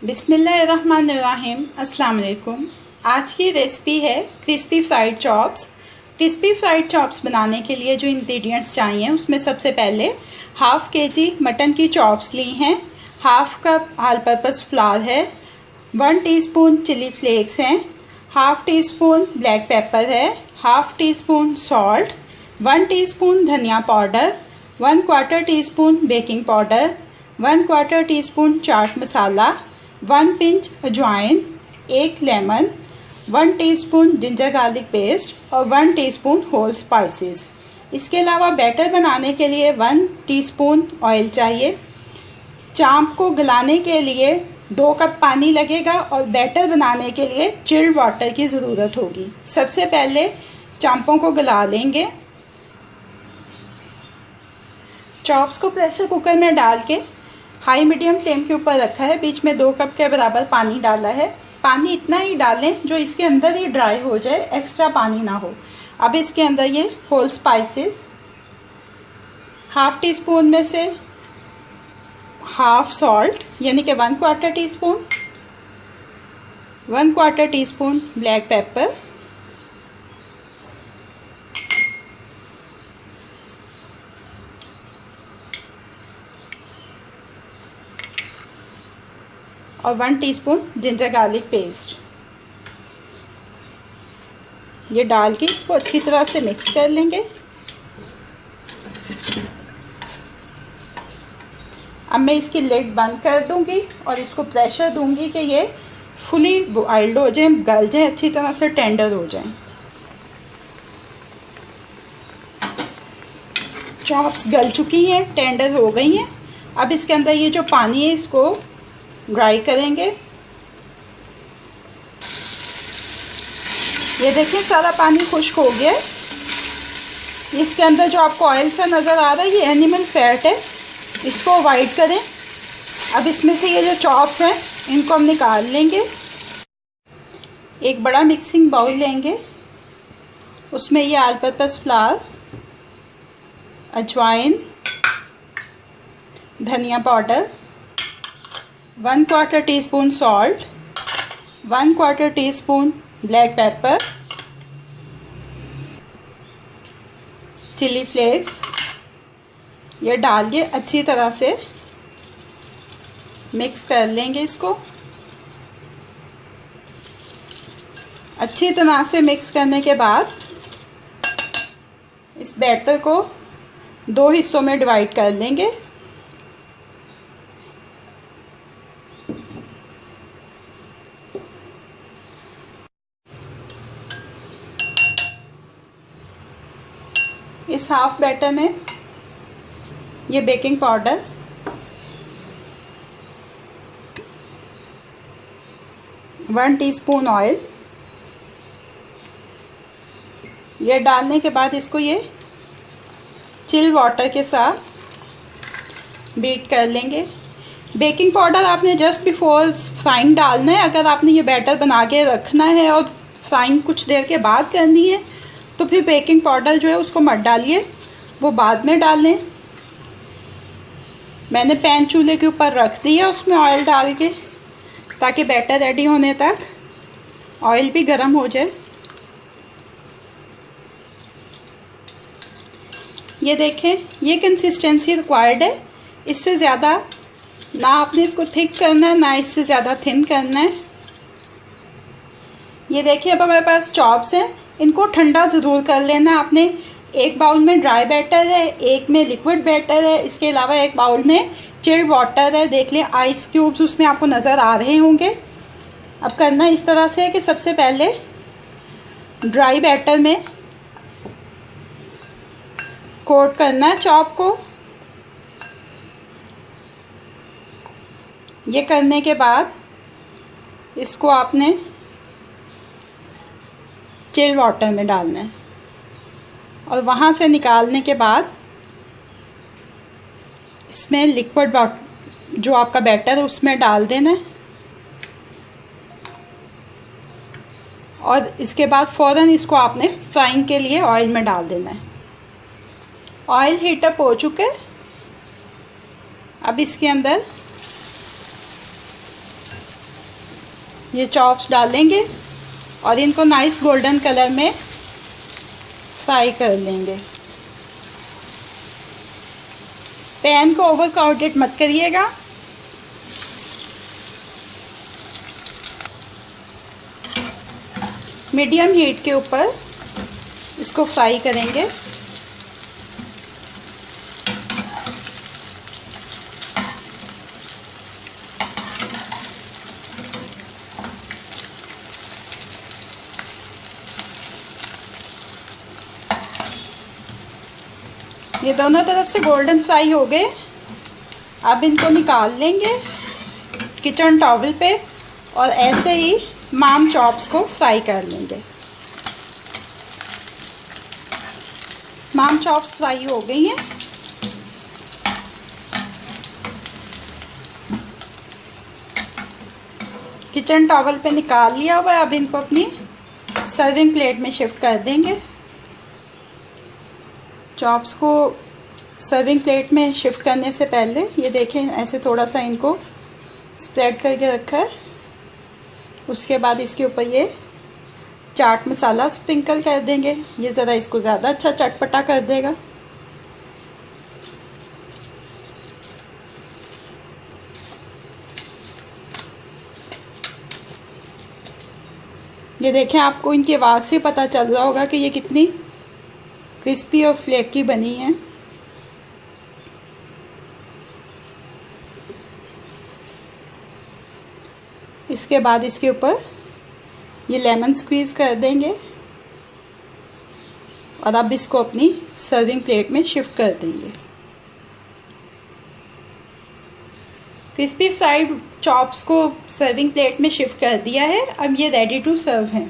बिस्मिल्लाहिर्रहमानिर्रहीम। अस्सलाम वालेकुम। आज की रेसिपी है crispy fried chops. Crispy fried chops बनाने के लिए जो इंग्रेडिएंट्स चाहिए उसमें सबसे पहले हाफ़ केजी मटन की चॉप्स ली हैं, half cup all purpose flour है, 1 टीस्पून चिली फ्लेक्स हैं, half teaspoon black pepper है, half teaspoon salt, 1 teaspoon धनिया powder, 1/4 teaspoon baking powder, 1/4 teaspoon chaat masala, 1 pinch अजवाइन, 1 lemon, 1 teaspoon ginger garlic paste और 1 teaspoon whole spices. इसके अलावा batter बनाने के लिए 1 टीस्पून ऑयल चाहिए। चांप को गलाने के लिए 2 कप पानी लगेगा और बैटर बनाने के लिए चिल्ड वाटर की ज़रूरत होगी। सबसे पहले चांपों को गला लेंगे। चॉप्स को प्रेशर कुकर में डाल के हाई मीडियम फ्लेम के ऊपर रखा है। बीच में 2 कप के बराबर पानी डाला है। पानी इतना ही डालें जो इसके अंदर ही ड्राई हो जाए, एक्स्ट्रा पानी ना हो। अब इसके अंदर ये whole spices, half teaspoon में से हाफ सॉल्ट यानी कि 1/4 टीस्पून, 1/4 टीस्पून ब्लैक पेपर, और 1 टीस्पून जिंजर गार्लिक पेस्ट। ये डाल के इसको अच्छी तरह से मिक्स कर लेंगे। अब मैं इसकी लिड बंद कर दूंगी और इसको प्रेशर दूंगी कि ये फुली बॉइल्ड हो जाए, गल जाए, अच्छी तरह से टेंडर हो जाए। चॉप्स गल चुकी हैं, टेंडर हो गई हैं। अब इसके अंदर ये जो पानी है इसको ड्राई करेंगे। ये देखिए सारा पानी खुश्क हो गया है। इसके अंदर जो आपको ऑयल सा नज़र आ रहा है ये एनिमल फैट है, इसको अवॉइड करें। अब इसमें से ये जो चॉप्स हैं इनको हम निकाल लेंगे। एक बड़ा मिक्सिंग बाउल लेंगे, उसमें ये ऑल पर्पस फ्लावर, अजवाइन, धनिया powder, 1/4 teaspoon salt, 1/4 teaspoon black pepper, chilli flakes, ये डाल के अच्छी तरह से मिक्स कर लेंगे। इसको अच्छी तरह से मिक्स करने के बाद इस बैटर को 2 हिस्सों में डिवाइड कर लेंगे। इस हाफ बैटर में ये baking powder, one teaspoon oil, ये डालने के बाद इसको ये चिल वाटर के साथ बीट कर लेंगे। बेकिंग पाउडर आपने जस्ट बिफोर फ्राइंग डालना है। अगर आपने ये बैटर बना के रखना है और फ्राइंग कुछ देर के बाद करनी है तो फिर बेकिंग पाउडर जो है उसको मत डालिए, वो बाद में डालें। मैंने पैन चूल्हे के ऊपर रख दिया उसमें ऑयल डाल के, ताकि बैटर रेडी होने तक ऑयल भी गर्म हो जाए। ये देखें ये कंसिस्टेंसी रिक्वायर्ड है। इससे ज़्यादा ना आपने इसको थिक करना है, ना इससे ज़्यादा थिन करना है। ये देखिए अब हमारे पास चॉप्स हैं, इनको ठंडा ज़रूर कर लेना आपने। एक बाउल में ड्राई बैटर है, एक में लिक्विड बैटर है, इसके अलावा एक बाउल में चिल्ड वाटर है। देख लें आइस क्यूब्स उसमें आपको नज़र आ रहे होंगे। अब करना इस तरह से है कि सबसे पहले ड्राई बैटर में कोट करना है चॉप को। ये करने के बाद इसको आपने चिल वाटर में डालना है और वहाँ से निकालने के बाद इसमें लिक्विड जो आपका बैटर है उसमें डाल देना है और इसके बाद फ़ौरन इसको आपने फ्राइंग के लिए ऑयल में डाल देना है। ऑयल हीटअप हो चुके। अब इसके अंदर ये चॉप्स डालेंगे और इनको नाइस गोल्डन कलर में फ्राई कर लेंगे। पैन को ओवर क्राउडेड मत करिएगा। मीडियम हीट के ऊपर इसको फ्राई करेंगे। ये दोनों तरफ से गोल्डन फ्राई हो गए। अब इनको निकाल लेंगे किचन टॉवल पे और ऐसे ही माम चॉप्स को फ्राई कर लेंगे। माम चॉप्स फ्राई हो गई हैं। किचन टॉवल पे निकाल लिया हुआ है। अब इनको अपनी सर्विंग प्लेट में शिफ्ट कर देंगे। चॉप्स को सर्विंग प्लेट में शिफ्ट करने से पहले ये देखें ऐसे थोड़ा सा इनको स्प्रेड करके रखा है। उसके बाद इसके ऊपर ये चाट मसाला स्प्रिंकल कर देंगे। ये ज़रा इसको ज़्यादा अच्छा चटपटा कर देगा। ये देखें, आपको इनकी आवाज़ से पता चल रहा होगा कि ये कितनी क्रिस्पी और फ्लेकी बनी है। इसके बाद इसके ऊपर ये लेमन स्क्वीज़ कर देंगे और अब इसको अपनी सर्विंग प्लेट में शिफ्ट कर देंगे। क्रिस्पी फ्राइड चॉप्स को सर्विंग प्लेट में शिफ्ट कर दिया है। अब ये रेडी टू सर्व हैं।